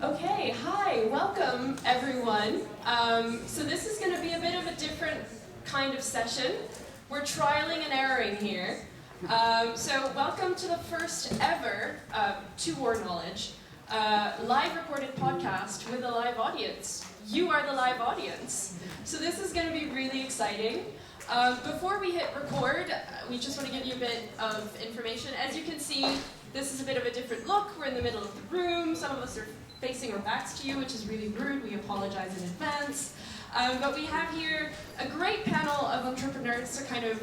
Okay, hi, welcome everyone. So this is going to be a bit of a different kind of session. We're trialing and erroring here. So welcome to the first ever, to our knowledge, live recorded podcast with a live audience. You are the live audience. So this is going to be really exciting. Before we hit record, we just want to give you a bit of information. As you can see, this is a bit of a different look. We're in the middle of the room. Some of us are facing our backs to you, which is really rude. We apologize in advance. But we have here a great panel of entrepreneurs to kind of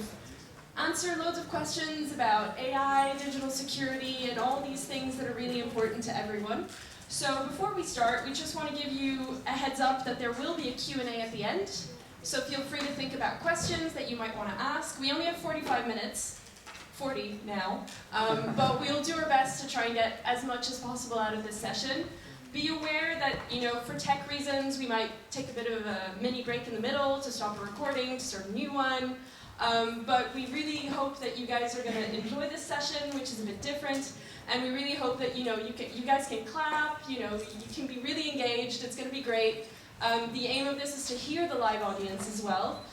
answer loads of questions about AI, digital security, and all these things that are really important to everyone. So before we start, we just want to give you a heads up that there will be a Q&A at the end. So feel free to think about questions that you might want to ask. We only have 45 minutes. 40 now, but we'll do our best to try and get as much as possible out of this session. Be aware that, for tech reasons, we might take a bit of a mini break in the middle to stop a recording, to start a new one. But we really hope that you guys are going to enjoy this session, which is a bit different. And we really hope that, you guys can clap, you can be really engaged. It's going to be great. The aim of this is to hear the live audience as well.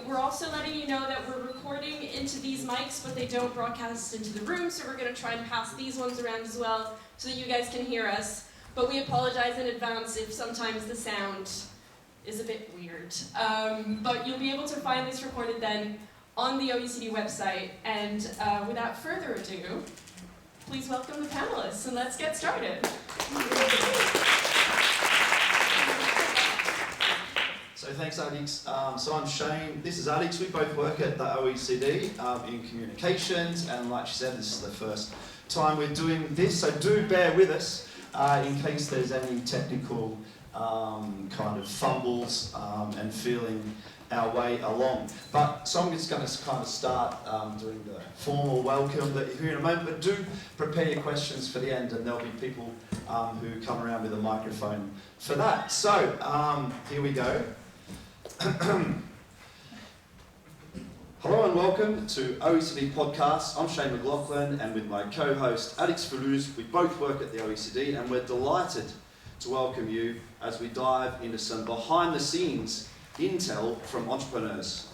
We're also letting you know that we're recording into these mics, but they don't broadcast into the room, so we're going to try and pass these ones around as well, so that you guys can hear us. But we apologize in advance if sometimes the sound is a bit weird. But you'll be able to find this recorded then on the OECD website. And without further ado, please welcome the panelists, and let's get started. So thanks, Alix. So I'm Shayne. This is Alix. We both work at the OECD in communications, and like she said, this is the first time we're doing this, so do bear with us in case there's any technical kind of fumbles and feeling our way along. So I'm just going to kind of start doing the formal welcome that you hear in a moment, but do prepare your questions for the end, and there'll be people who come around with a microphone for that. So here we go. Hello and welcome to OECD Podcast. I'm Shayne MacLachlan, and with my co-host Alix Philouze, we both work at the OECD, and we're delighted to welcome you as we dive into some behind-the-scenes intel from entrepreneurs.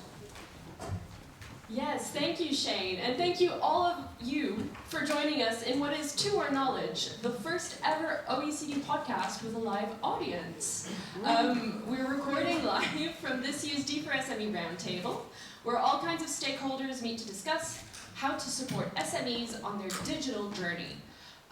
Yes, thank you, Shayne, and thank you all of you for joining us in what is, to our knowledge, the first ever OECD podcast with a live audience. We're recording live from this year's D4SME Roundtable, where all kinds of stakeholders meet to discuss how to support SMEs on their digital journey.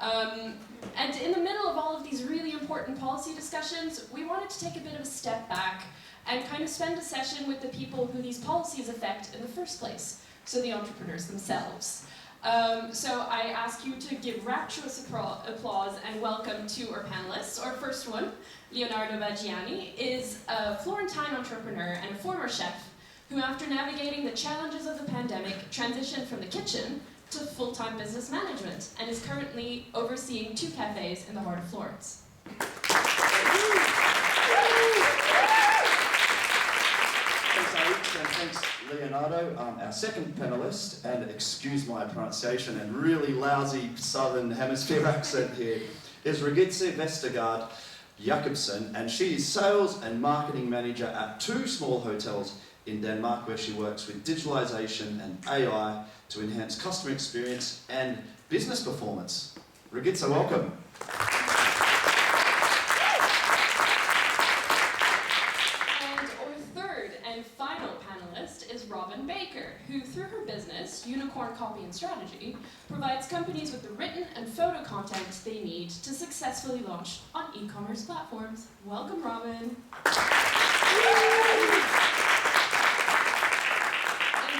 And in the middle of all of these really important policy discussions, we wanted to take a bit of a step back and kind of spend a session with the people who these policies affect in the first place, so the entrepreneurs themselves. So I ask you to give rapturous applause and welcome to our panelists. Our first one, Leonardo Baggiani, is a Florentine entrepreneur and a former chef who, after navigating the challenges of the pandemic, transitioned from the kitchen to full-time business management and is currently overseeing 2 cafes in the heart of Florence. Thanks, Alix, and thanks, Leonardo. Our second panellist, and excuse my pronunciation and really lousy Southern Hemisphere accent here, is Regitze Vestergaard Jacobsen, and she is Sales and Marketing Manager at 2 small hotels in Denmark, where she works with digitalization and AI to enhance customer experience and business performance. Regitze, welcome. Robyn Baker, who through her business, Unicorn Copy and Strategy, provides companies with the written and photo content they need to successfully launch on e-commerce platforms. Welcome, Robyn. And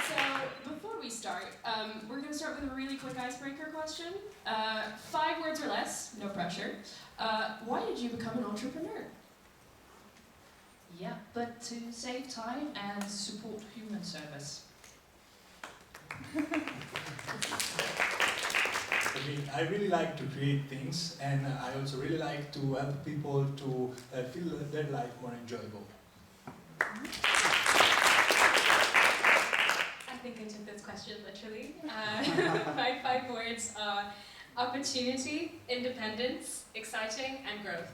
so, before we start, we're going to start with a really quick icebreaker question. 5 words or less, no pressure. Why did you become an entrepreneur? Yeah, but to save time and support human service. I really like to create things, and I also really like to help people to feel their life more enjoyable. I think I took this question literally. My 5 words are opportunity, independence, exciting, and growth.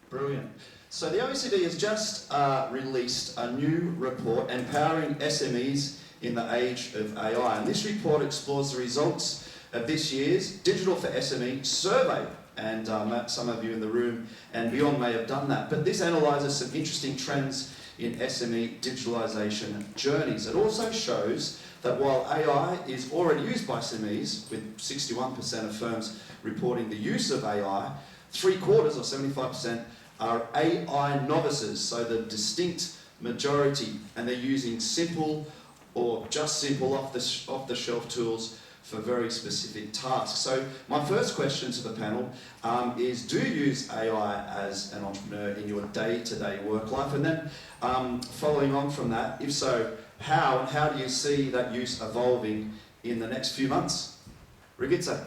Brilliant. So the OECD has just released a new report, Empowering SMEs in the Age of AI. And this report explores the results of this year's Digital for SME survey. And some of you in the room and beyond may have done that. But this analyses some interesting trends in SME digitalisation journeys. It also shows that while AI is already used by SMEs, with 61% of firms reporting the use of AI, 3/4 or 75% are AI novices, so the distinct majority, and they're using simple or just simple off-the-shelf tools for very specific tasks. So my first question to the panel is, do you use AI as an entrepreneur in your day-to-day work life? And then following on from that, if so, how, and how do you see that use evolving in the next few months? Regitze.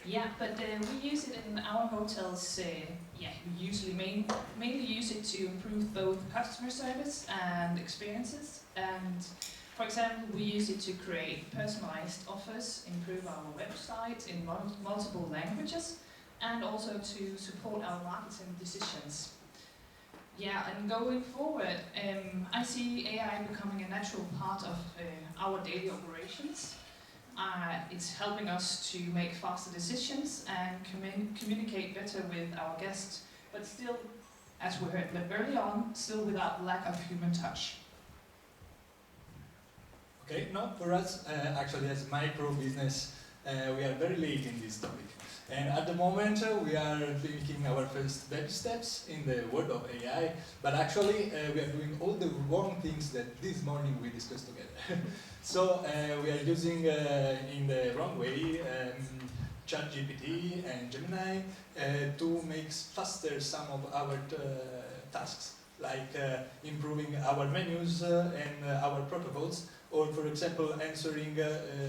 Yeah, but we use it in our hotels. We usually mainly use it to improve both customer service and experiences. And for example, we use it to create personalized offers, improve our website in multiple languages, and also to support our marketing decisions. Yeah, and going forward, I see AI becoming a natural part of our daily operations. It's helping us to make faster decisions and communicate better with our guests, but still, as we heard early on, still without lack of human touch. Okay, no, for us, actually as micro business, we are very late in this topic. And at the moment, we are taking our first baby steps in the world of AI, but actually we are doing all the wrong things that this morning we discussed together. So we are using in the wrong way ChatGPT and Gemini to make faster some of our tasks, like improving our menus and our protocols, or for example answering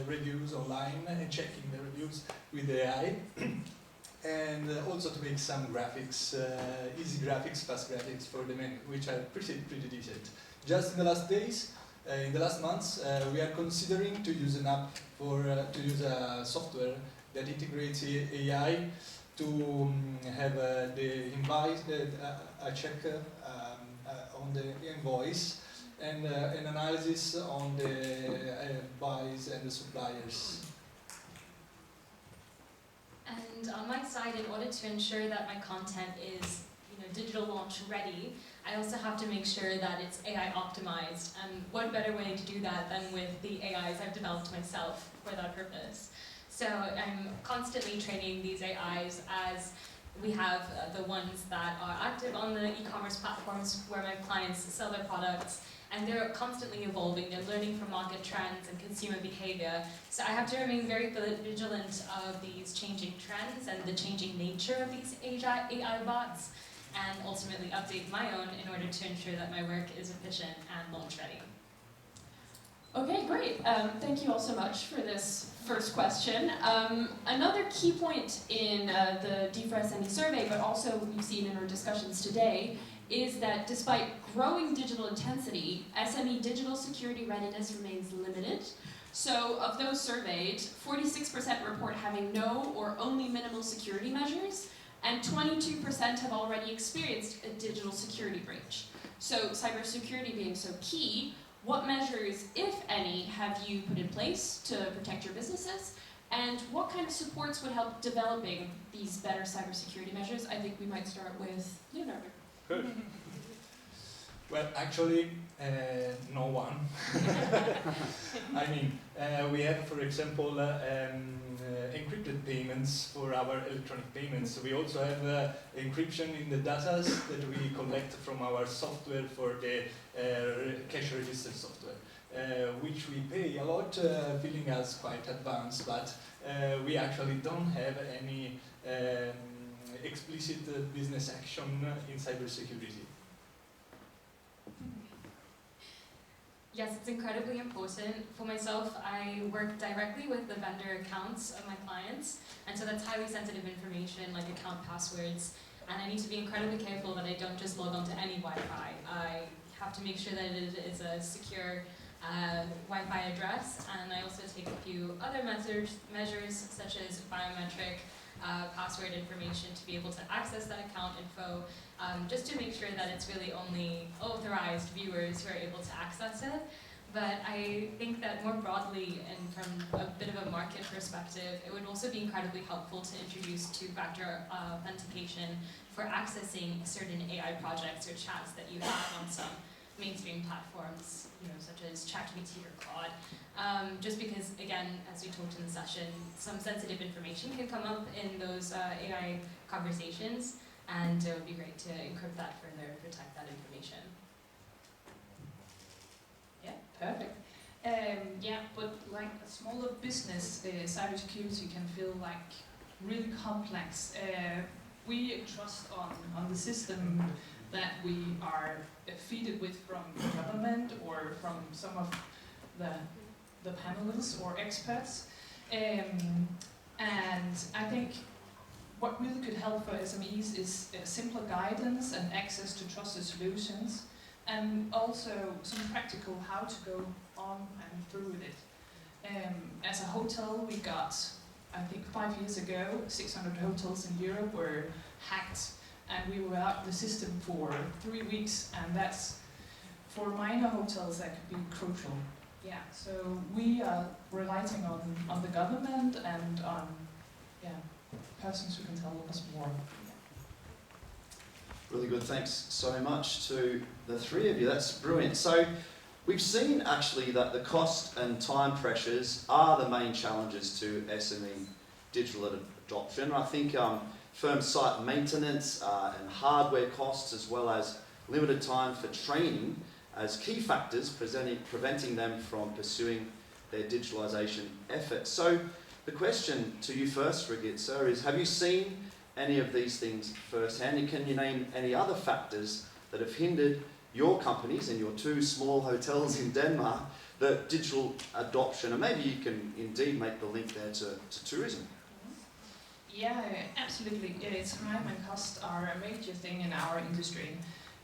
reviews online and checking the reviews with AI, and also to make some graphics, easy graphics, fast graphics for the menu, which are pretty decent. Just in the last days, in the last months, we are considering to use an app to use a software that integrates AI to have the invoice, a check on the invoice, and an analysis on the buys and the suppliers. And on my side, in order to ensure that my content is digital launch ready, I also have to make sure that it's AI optimized. And what better way to do that than with the AIs I've developed myself for that purpose. So I'm constantly training these AIs, as we have the ones that are active on the e-commerce platforms where my clients sell their products, and they're constantly evolving. They're learning from market trends and consumer behavior. So I have to remain very vigilant of these changing trends and the changing nature of these AI bots, and ultimately update my own in order to ensure that my work is efficient and launch ready. Okay, great. Thank you all so much for this first question. Another key point in the D4SME survey, but also we've seen in our discussions today, is that despite growing digital intensity, SME digital security readiness remains limited. So of those surveyed, 46% report having no or only minimal security measures, and 22% have already experienced a digital security breach. So cybersecurity being so key, what measures, if any, have you put in place to protect your businesses? And what kind of supports would help developing these better cybersecurity measures? I think we might start with Leonardo. Good. Well, actually, no one. I mean, we have, for example, encrypted payments for our electronic payments. We also have encryption in the data that we collect from our software for the cash register software, which we pay a lot, feeling us quite advanced, but we actually don't have any explicit business action in cybersecurity. Yes, it's incredibly important. For myself, I work directly with the vendor accounts of my clients, and so that's highly sensitive information, like account passwords, and I need to be incredibly careful that I don't just log on to any Wi-Fi. I have to make sure that it is a secure Wi-Fi address, and I also take a few other measures such as biometric password information to be able to access that account info, just to make sure that it's really only authorized viewers who are able to access it. But I think that more broadly and from a bit of a market perspective, it would also be incredibly helpful to introduce two-factor authentication for accessing certain AI projects or chats that you have on some mainstream platforms, such as ChatGPT or Claude. Just because, again, as we talked in the session, some sensitive information can come up in those AI conversations, and it would be great to encrypt that further, protect that information. Perfect. But like a smaller business, cybersecurity can feel like really complex. We trust on the system that we are feeded with from the government or from some of the panelists or experts. And I think what really could help for SMEs is simpler guidance and access to trusted solutions, and also some practical how to go on and through with it. As a hotel, we got, I think 5 years ago, 600 hotels in Europe were hacked, and we were out of the system for 3 weeks, and that's, for minor hotels, that could be crucial. Yeah, so we are relying on the government and on persons who can tell us more. Really good, thanks so much to the three of you, that's brilliant. So we've seen actually that the cost and time pressures are the main challenges to SME digital adoption. I think firm site maintenance and hardware costs, as well as limited time for training, as key factors preventing them from pursuing their digitalisation efforts. So the question to you first, Regitze, is have you seen any of these things firsthand, and can you name any other factors that have hindered your companies and your 2 small hotels in Denmark, the digital adoption, and maybe you can indeed make the link there to tourism? Yeah, absolutely. Time and cost are a major thing in our industry,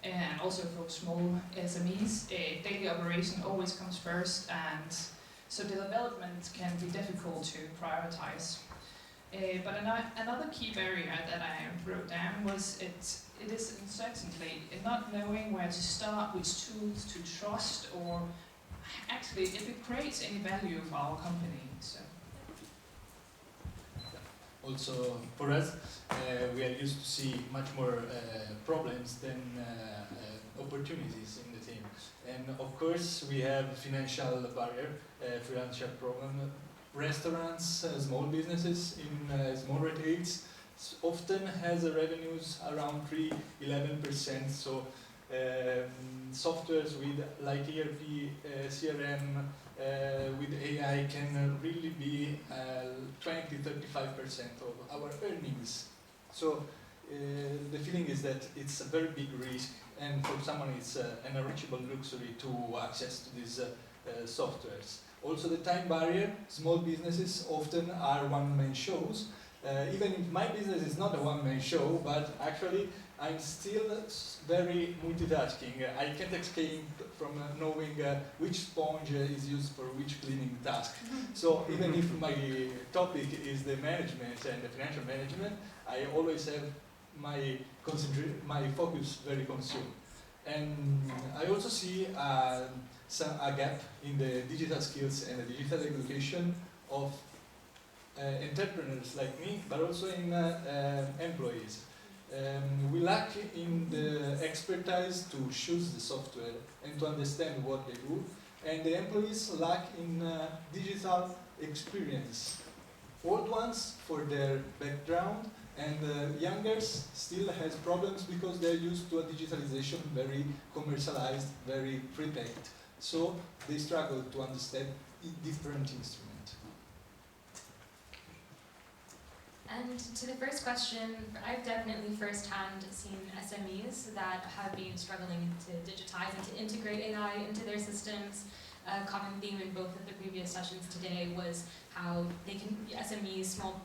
and also for small SMEs. Daily operation always comes first, and so development can be difficult to prioritize. But another key barrier that I wrote down was it is uncertainty, in not knowing where to start, which tools to trust, or actually if it creates any value for our company. So. Also, for us, we are used to see much more problems than opportunities in the team. And of course, we have financial barrier, financial problem. Restaurants, small businesses in small retails often has revenues around 3-11%. So softwares with like ERP, CRM, with AI can really be 20-35% of our earnings. So the feeling is that it's a very big risk, and for someone it's an unreachable luxury to access to these softwares. Also the time barrier, small businesses often are one-man shows. Even if my business is not a one-man show, but actually I'm still very multitasking. I can't escape from knowing which sponge is used for which cleaning task. So even if my topic is the management and the financial management, I always have my focus very consumed. And I also see a gap in the digital skills and the digital education of entrepreneurs like me, but also in employees. We lack in the expertise to choose the software and to understand what they do, and the employees lack in digital experience. Old ones for their background, and youngers still has problems because they're used to a digitalization very commercialized, very prepacked. So they struggle to understand different instruments. And to the first question, I've definitely firsthand seen SMEs that have been struggling to digitize and to integrate AI into their systems. A common theme in both of the previous sessions today was how SMEs, small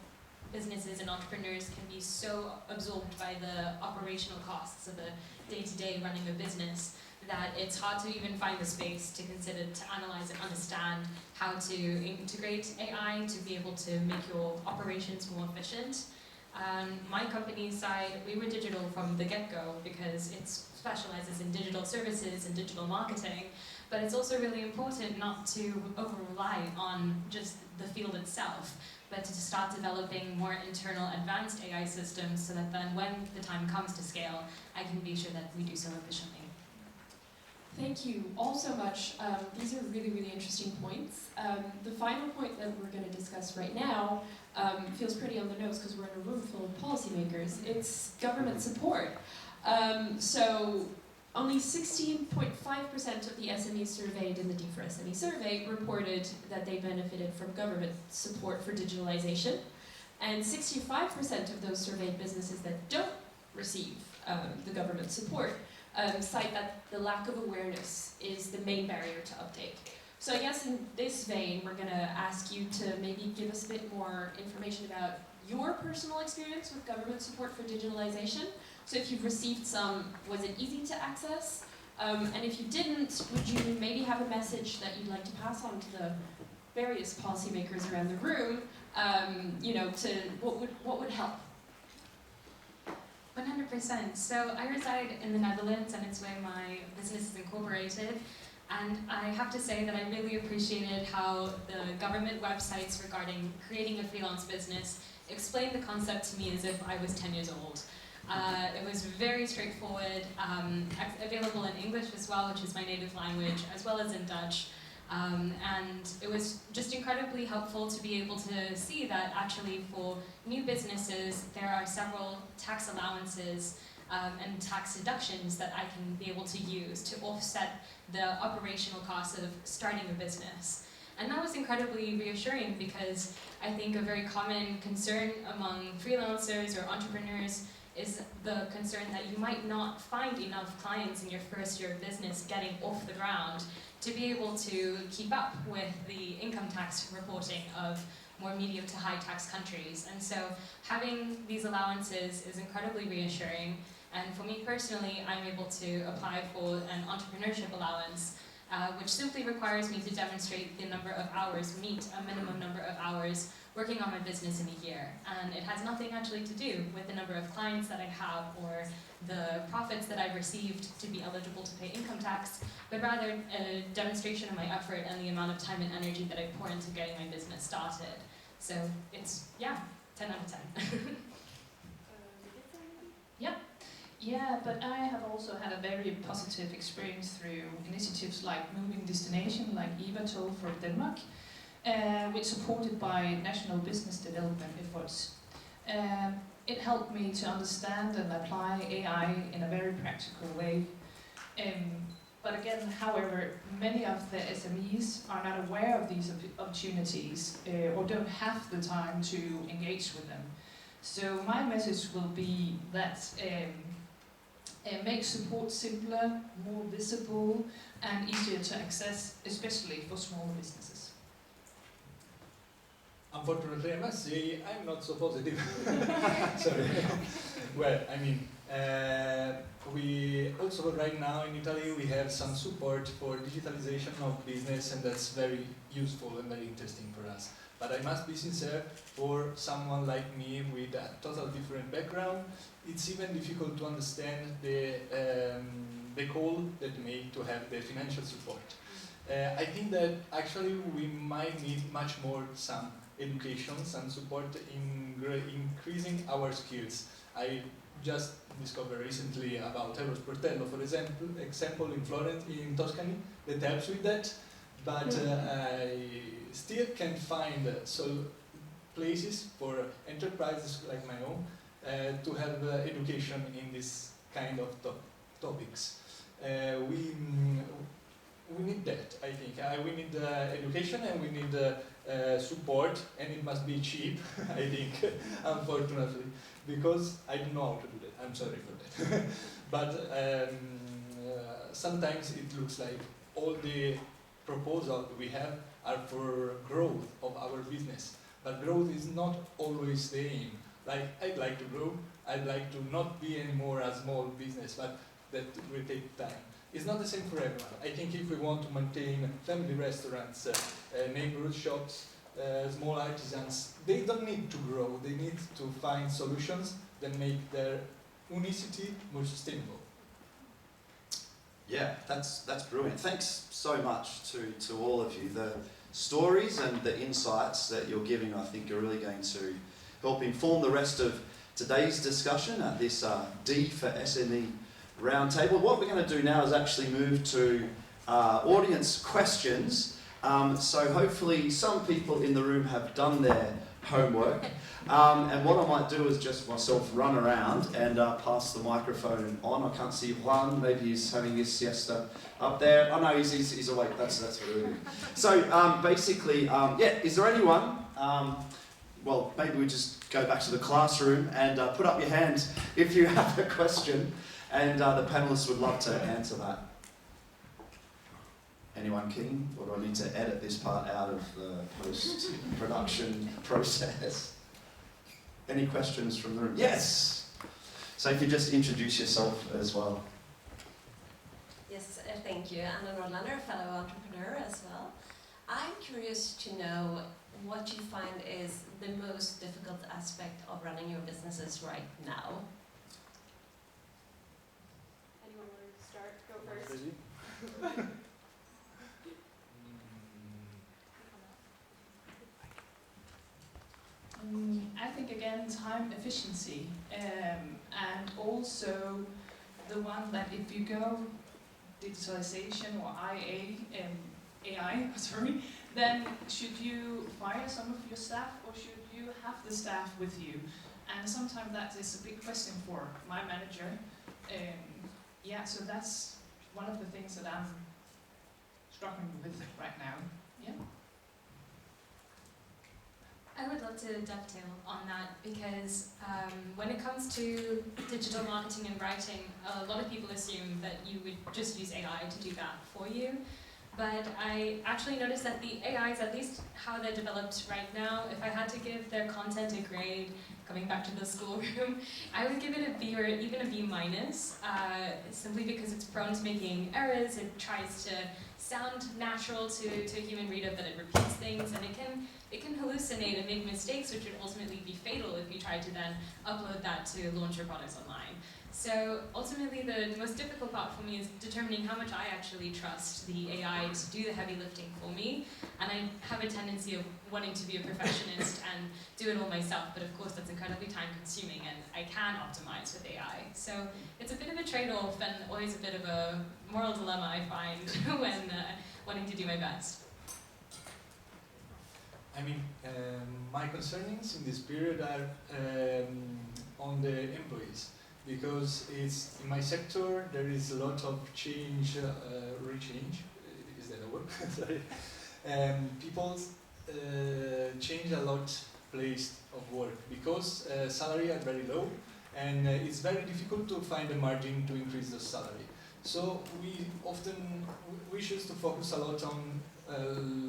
businesses and entrepreneurs can be so absorbed by the operational costs of the day-to-day running a business that it's hard to even find the space to consider, to analyze and understand how to integrate AI to be able to make your operations more efficient. My company's side, we were digital from the get-go because it specializes in digital services and digital marketing, but it's also really important not to over-rely on just the field itself, but to start developing more internal advanced AI systems so that then when the time comes to scale, I can be sure that we do so efficiently. Thank you all so much. These are really, really interesting points. The final point that we're going to discuss right now feels pretty on the nose because we're in a room full of policymakers. It's government support. So only 16.5% of the SMEs surveyed in the D4SME survey reported that they benefited from government support for digitalization. And 65% of those surveyed businesses that don't receive the government support cite that the lack of awareness is the main barrier to uptake. So I guess in this vein, we're going to ask you to maybe give us a bit more information about your personal experience with government support for digitalization. So if you've received some, was it easy to access? And if you didn't, would you maybe have a message that you'd like to pass on to the various policymakers around the room, to what would help? 100%. So I reside in the Netherlands, and it's where my business is incorporated. And I have to say that I really appreciated how the government websites regarding creating a freelance business explained the concept to me as if I was 10 years old. It was very straightforward, available in English as well, which is my native language, as well as in Dutch. And it was just incredibly helpful to be able to see that actually for new businesses, there are several tax allowances and tax deductions that I can be able to use to offset the operational costs of starting a business. And that was incredibly reassuring because I think a very common concern among freelancers or entrepreneurs is the concern that you might not find enough clients in your first year of business getting off the ground to be able to keep up with the income tax reporting of more medium to high tax countries. And so having these allowances is incredibly reassuring. And for me personally, I'm able to apply for an entrepreneurship allowance, which simply requires me to demonstrate the number of hours, meet a minimum number of hours working on my business in a year. And it has nothing actually to do with the number of clients that I have or the profits that I've received to be eligible to pay income tax, but rather a demonstration of my effort and the amount of time and energy that I pour into getting my business started. So it's, 10 out of 10. Yeah, but I have also had a very positive experience through initiatives like Moving Destination, like Evatol for Denmark, which supported by national business development efforts. It helped me to understand and apply AI in a very practical way. But again, however, many of the SMEs are not aware of these opportunities or don't have the time to engage with them. So my message will be that make support simpler, more visible, and easier to access, especially for smaller businesses. Unfortunately, I must say I'm not so positive. Sorry. Well, I mean, we also right now in Italy we have some support for digitalization of business, and that's very useful and very interesting for us. But I must be sincere, for someone like me with a total different background, it's even difficult to understand the call that made to have the financial support. I think that actually we might need much more some education, some support in increasing our skills. I just discovered recently about Euro Sportello, for example in Florence, in Tuscany, that helps with that. But I still can't find places for enterprises like my own to have education in this kind of topics. We need that, I think. We need education and we need support, and it must be cheap, I think, unfortunately, because I don't know how to do that. I'm sorry for that. But sometimes it looks like all the proposals we have are for growth of our business. But growth is not always the aim. Like, I'd like to grow, I'd like to not be anymore a small business, but that will take time. it's not the same for everyone. I think if we want to maintain family restaurants, neighborhood shops, small artisans, they don't need to grow. They need to find solutions that make their unicity more sustainable. Yeah, that's brilliant. Thanks so much to all of you. The stories and the insights that you're giving, I think, are really going to help inform the rest of today's discussion at this D for SME Roundtable. What we're going to do now is actually move to audience questions. So hopefully some people in the room have done their homework. And what I might do is just myself run around and pass the microphone on. I can't see Juan, maybe he's having his siesta up there. Oh no, he's awake, that's what it is. So basically, yeah, is there anyone, well maybe we just go back to the classroom and put up your hand if you have a question, and the panellists would love to answer that. Anyone keen? Or do I need to edit this part out of the post-production process? Any questions from the room? Yes! So if you just introduce yourself as well. Yes, thank you. I'm a Roundtable, a fellow entrepreneur as well. I'm curious to know what you find is the most difficult aspect of running your businesses right now. Anyone want to start? Go first. I think again time efficiency, and also the one that if you go digitalization or AI, sorry, then should you fire some of your staff or should you have the staff with you? And sometimes that is a big question for my manager. Yeah, so that's one of the things that I'm struggling with right now. Yeah. I would love to dovetail on that because when it comes to digital marketing and writing, a lot of people assume that you would just use AI to do that for you. But I actually noticed that the AIs, at least how they're developed right now, if I had to give their content a grade, coming back to the schoolroom, I would give it a B or even a B minus, simply because it's prone to making errors. It tries to sound natural to a human reader, but it repeats things, and it can hallucinate and make mistakes, which would ultimately be fatal if you tried to then upload that to launch your products online. So ultimately, the most difficult part for me is determining how much I actually trust the AI to do the heavy lifting for me. And I have a tendency of wanting to be a perfectionist and do it all myself, but of course that's incredibly time consuming and I can optimize with AI. So it's a bit of a trade-off and always a bit of a moral dilemma I find when wanting to do my best. I mean, my concerns in this period are on the employees, because it's in my sector there is a lot of change, rechange. Is that a word? Sorry. People change a lot place of work because salary are very low, and it's very difficult to find a margin to increase the salary. So we often choose to focus a lot on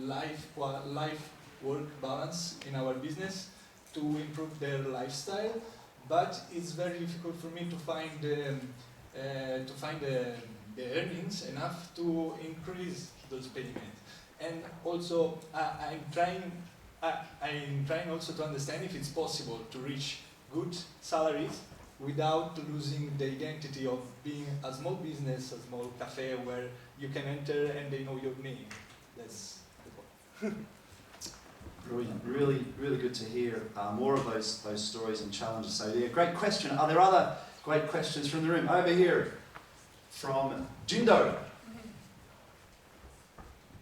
life-work balance in our business to improve their lifestyle, but it's very difficult for me to find the earnings enough to increase those payments. And also, I'm trying also to understand if it's possible to reach good salaries without losing the identity of being a small business, a small cafe where you can enter and they know your name. That's the point. Brilliant, really, really good to hear more of those stories and challenges. So yeah, great question. Are there other great questions from the room? Over here, from Jindo.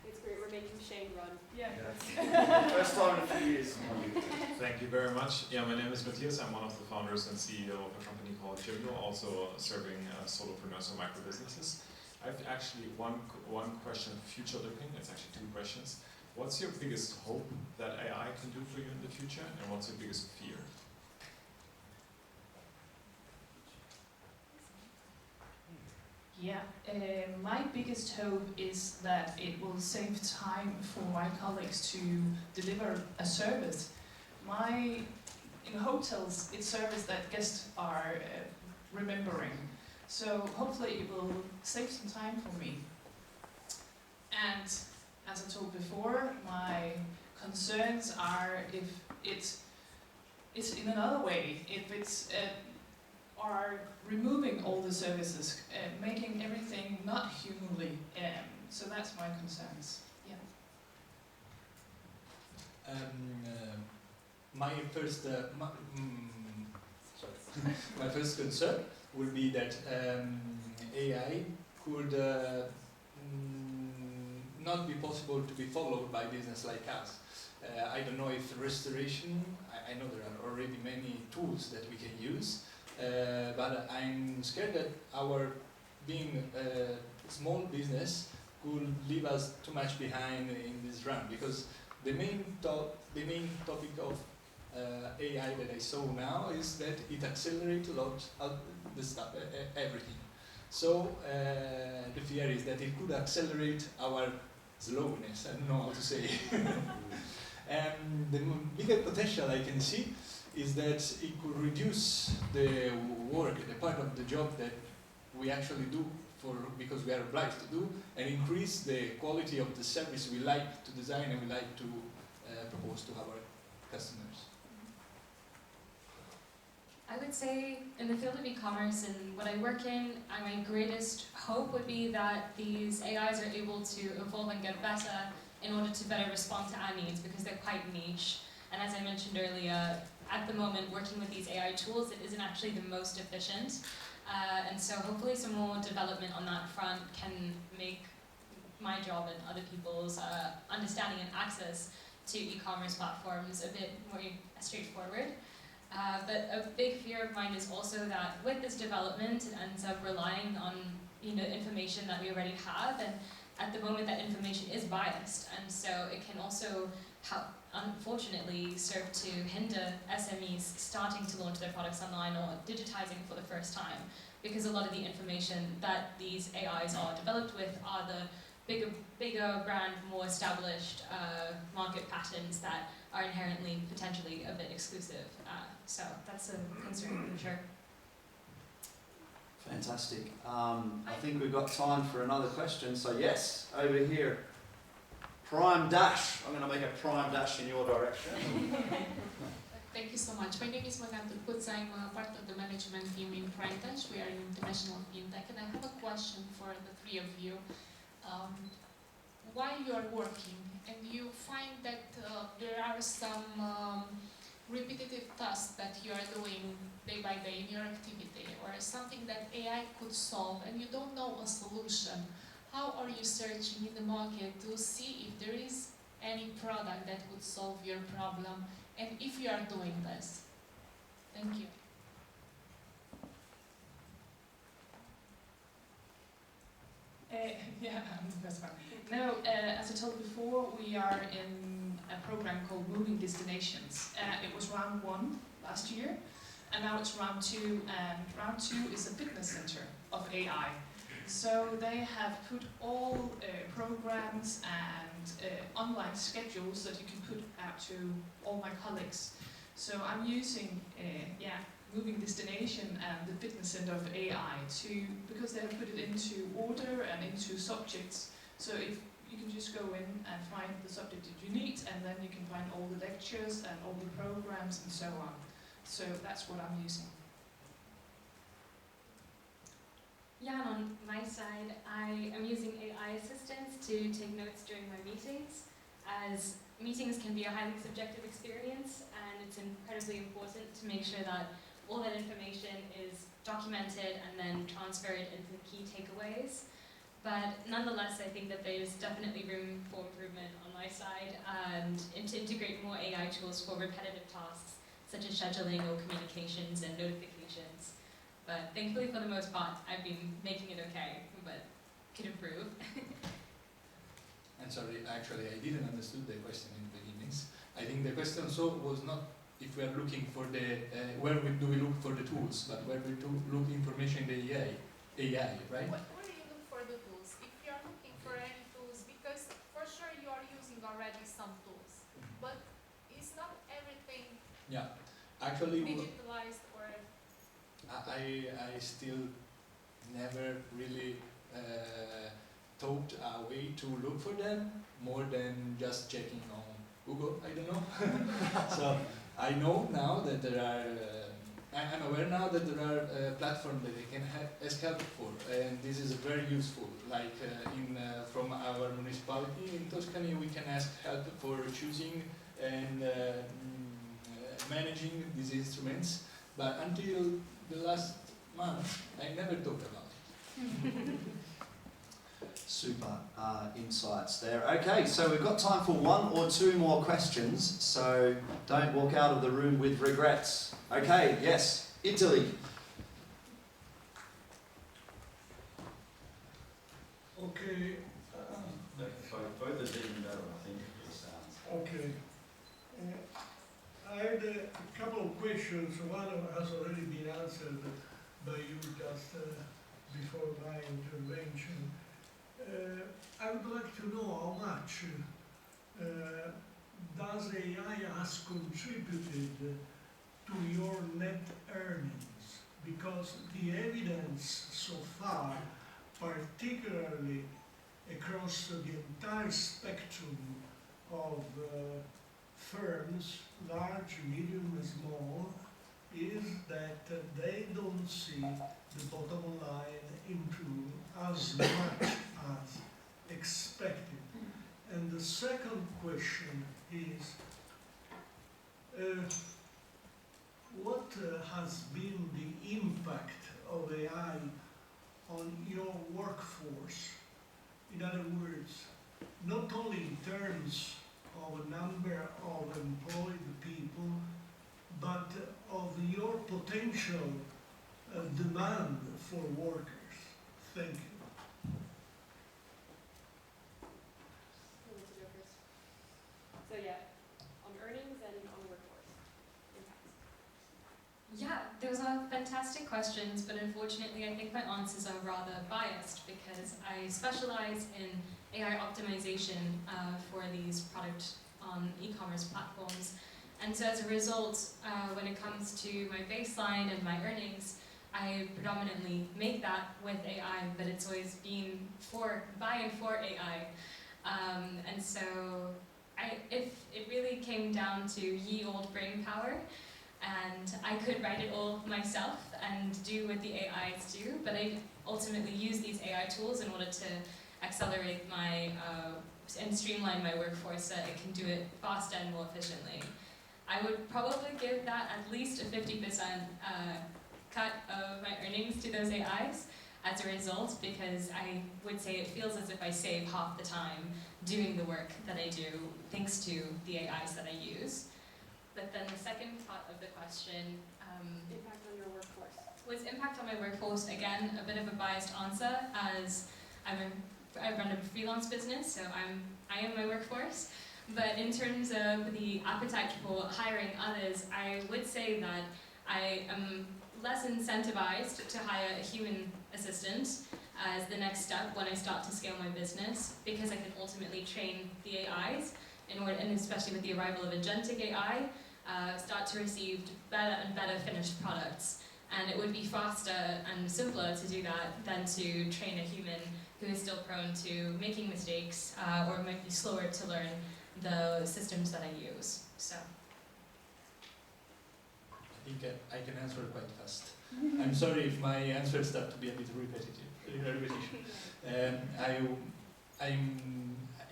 It's great, we're making Shayne run. Yeah. First time in a few years. Thank you very much. Yeah, my name is Matthias. I'm one of the founders and CEO of a company called Jindo, also serving solopreneurs and micro businesses. I have actually one question, future looking. It's actually two questions. What's your biggest hope that AI can do for you in the future, and what's your biggest fear? Yeah, my biggest hope is that it will save time for my colleagues to deliver a service. In hotels, it's service that guests are remembering. So hopefully it will save some time for me. And as I told before, my concerns are if it's in another way, if it's are removing all the services, making everything not humanly. So that's my concerns. Yeah. My first, my first concern would be that AI could not be possible to be followed by business like us. I don't know if restoration, I know there are already many tools that we can use, but I'm scared that our being a small business could leave us too much behind in this run, because the main topic of AI that I saw now is that it accelerates a lot of the stuff, everything. So the fear is that it could accelerate our slowness. I don't know how to say. The bigger potential I can see is that it could reduce the work, the part of the job that we actually do because we are obliged to do, and increase the quality of the service we like to design and we like to propose to our customers. I would say in the field of e-commerce and what I work in, my greatest hope would be that these AIs are able to evolve and get better in order to better respond to our needs, because they're quite niche. And as I mentioned earlier, at the moment working with these AI tools, it isn't actually the most efficient. And so hopefully some more development on that front can make my job and other people's understanding and access to e-commerce platforms a bit more straightforward. But a big fear of mine is also that with this development, it ends up relying on information that we already have, and at the moment that information is biased, and so it can also unfortunately serve to hinder SMEs starting to launch their products online or digitizing for the first time, because a lot of the information that these AIs are developed with are the bigger brand, more established market patterns that are inherently potentially a bit exclusive. So that's a concern for sure. Fantastic. I think we've got time for another question. So yes, over here. Prime dash. I'm going to make a prime dash in your direction. Thank you so much. My name is Leonardo. I'm part of the management team in Prime Dash. We are an international fintech, and I have a question for the three of you. While you are working and you find that there are some repetitive tasks that you are doing day by day in your activity, or something that AI could solve and you don't know a solution, how are you searching in the market to see if there is any product that could solve your problem, and if you are doing this? Thank you. That's fine. No, as I told before, we are in a program called Moving Destinations. It was round 1 last year, and now it's round 2, and round 2 is a fitness center of AI. So they have put all programs and online schedules that you can put out to all my colleagues. So I'm using Moving Destination and the Fitness Center of AI because they have put it into order and into subjects. So if you can just go in and find the subject that you need, and then you can find all the lectures and all the programs and so on. So that's what I'm using. Yeah, and on my side, I am using AI assistants to take notes during my meetings, as meetings can be a highly subjective experience, and it's incredibly important to make sure that all that information is documented and then transferred into key takeaways. But nonetheless, I think that there's definitely room for improvement on my side, and to integrate more AI tools for repetitive tasks, such as scheduling or communications and notifications. But thankfully, for the most part, I've been making it okay, but could improve. I'm sorry, actually, I didn't understand the question in the beginnings. I think the question was not if we are looking for the, where do we look for the tools, but where we look information in the AI, right? Where do you look for the tools? If you are looking for any tools, because for sure you are using already some tools, but it's not everything Actually, digitalized or... I still never really thought a way to look for them more than just checking on Google, I don't know. So I know now that there are, I'm aware now that there are platforms that I can ask help for, and this is very useful. Like from our municipality in Tuscany, we can ask help for choosing and managing these instruments, but until the last month, I never thought about it. Super insights there. Okay, so we've got time for one or two more questions, so don't walk out of the room with regrets. Okay, yes, Italy. Okay. Both are even better, I think, for the sounds. Okay. I had a couple of questions. One has already been answered by you just before my intervention. I would like to know how much does AI has contributed to your net earnings? Because the evidence so far, particularly across the entire spectrum of firms, large, medium, and small, is that they don't see the bottom line improve as much as expected. And the second question is, what has been the impact of AI on your workforce? In other words, not only in terms of a number of employed people, but of your potential demand for workers. Thank you. So yeah, on earnings and on workforce impacts. Yeah, those are fantastic questions, but unfortunately I think my answers are rather biased because I specialize in AI optimization for these product e-commerce platforms. And so as a result, when it comes to my baseline and my earnings, I predominantly make that with AI, but it's always been by and for AI. And so if it really came down to ye old brain power, and I could write it all myself and do what the AIs do, but I ultimately use these AI tools in order to accelerate my and streamline my workforce so that it can do it faster and more efficiently. I would probably give that at least a 50% cut of my earnings to those AIs as a result, because I would say it feels as if I save half the time doing the work that I do thanks to the AIs that I use. But then the second part of the question, Impact on your workforce. was impact on my workforce, again, a bit of a biased answer, as I run a freelance business, so I am my workforce. But in terms of the appetite for hiring others, I would say that I am less incentivized to hire a human assistant as the next step when I start to scale my business, because I can ultimately train the AIs and especially with the arrival of agentic AI, start to receive better and better finished products. And it would be faster and simpler to do that than to train a human who is still prone to making mistakes or might be slower to learn the systems that I use. So I think I can answer quite fast. I'm sorry if my answers start to be a bit repetitive.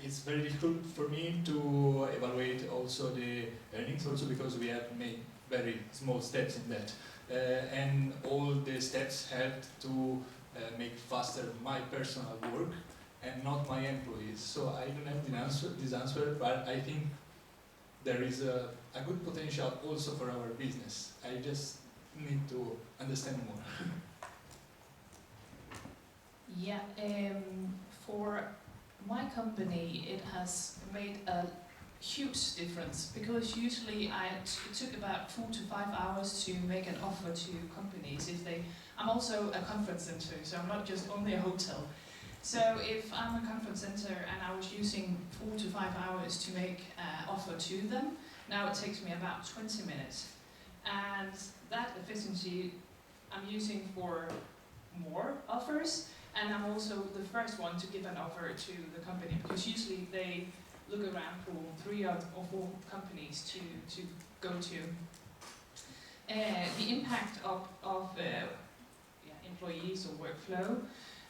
It's very difficult for me to evaluate also the earnings, also because we have made very small steps in that. And all the steps helped to make faster my personal work and not my employees. So I don't have this answer, but I think there is a good potential also for our business. I just need to understand more. Yeah, for my company, it has made a huge difference, because usually it took about 4 to 5 hours to make an offer to companies. I'm also a conference center, so I'm not just only a hotel. So if I'm a conference center and I was using 4 to 5 hours to make an offer to them, now it takes me about 20 minutes. And that efficiency I'm using for more offers, and I'm also the first one to give an offer to the company, because usually they look around for 3 or 4 companies to go to. The impact of employees or workflow,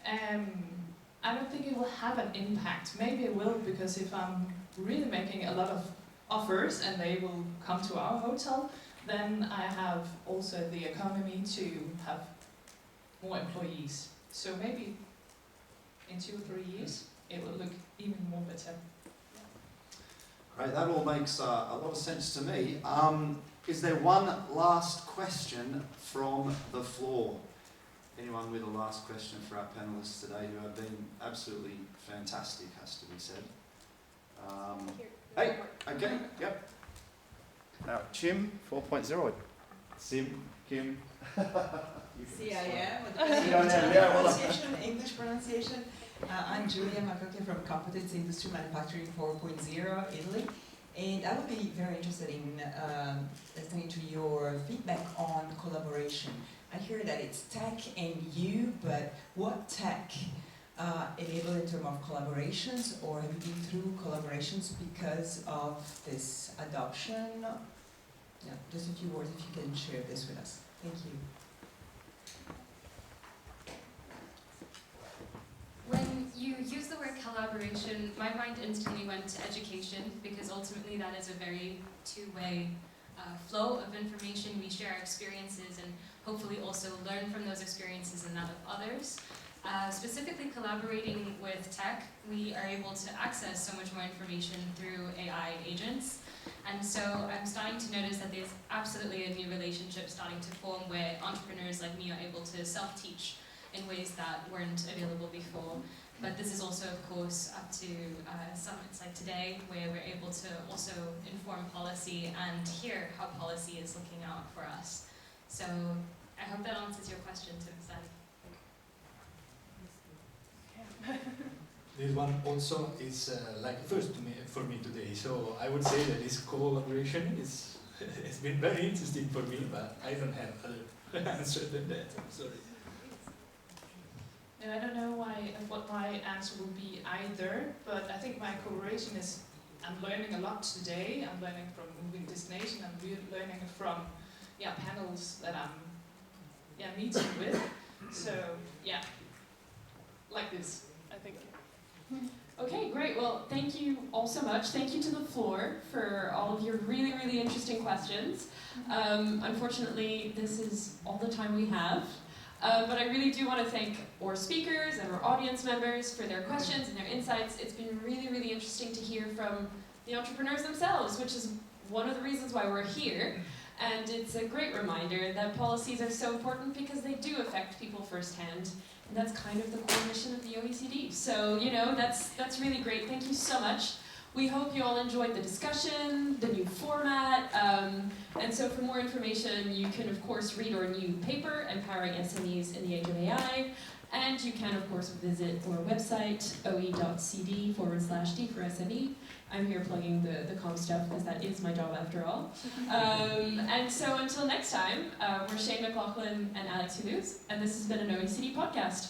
I don't think it will have an impact. Maybe it will, because if I'm really making a lot of offers and they will come to our hotel, then I have also the economy to have more employees. So maybe in 2 or 3 years it will look even more better. Great, that all makes a lot of sense to me. Is there one last question from the floor? Anyone with a last question for our panellists today, who have been absolutely fantastic, has to be said. Hey, okay, yep. Now, Chim 4.0. Sim, Kim. CIM, yeah, English pronunciation. I'm Julia MacLachlan from Competence Industry Manufacturing 4.0, Italy. And I would be very interested in listening to your feedback on collaboration. I hear that it's tech and you, but what tech enabled in terms of collaborations, or have you been through collaborations because of this adoption? Yeah, just a few words if you can share this with us. Thank you. When you use the word collaboration, my mind instantly went to education, because ultimately that is a very two-way flow of information. We share our experiences and hopefully also learn from those experiences and that of others. Specifically collaborating with tech, we are able to access so much more information through AI agents. And so I'm starting to notice that there's absolutely a new relationship starting to form where entrepreneurs like me are able to self-teach in ways that weren't available before. But this is also, of course, up to summits like today, where we're able to also inform policy and hear how policy is looking out for us. So I hope that answers your question to an extent. This one also is like first to me, for me today, so I would say that this collaboration is it's been very interesting for me, but I don't have other answer than that. I'm sorry. And I don't know what my answer will be either, but I think my collaboration is, I'm learning a lot today. I'm learning from moving destination. I'm learning from panels that I'm meeting with. So yeah, like this, I think. Okay, great. Well, thank you all so much. Thank you to the floor for all of your really, really interesting questions. Unfortunately, this is all the time we have. But I really do want to thank our speakers and our audience members for their questions and their insights. It's been really, really interesting to hear from the entrepreneurs themselves, which is one of the reasons why we're here. And it's a great reminder that policies are so important because they do affect people firsthand. And that's kind of the core mission of the OECD. So, that's really great. Thank you so much. We hope you all enjoyed the discussion, the new format, and so for more information, you can of course read our new paper, Empowering SMEs in the Age of AI, and you can of course visit our website, oe.cd/d for SME. I'm here plugging the comm stuff because that is my job after all. And so until next time, we're Shayne, MacLachlan, and Alix Philouze, and this has been an OECD podcast.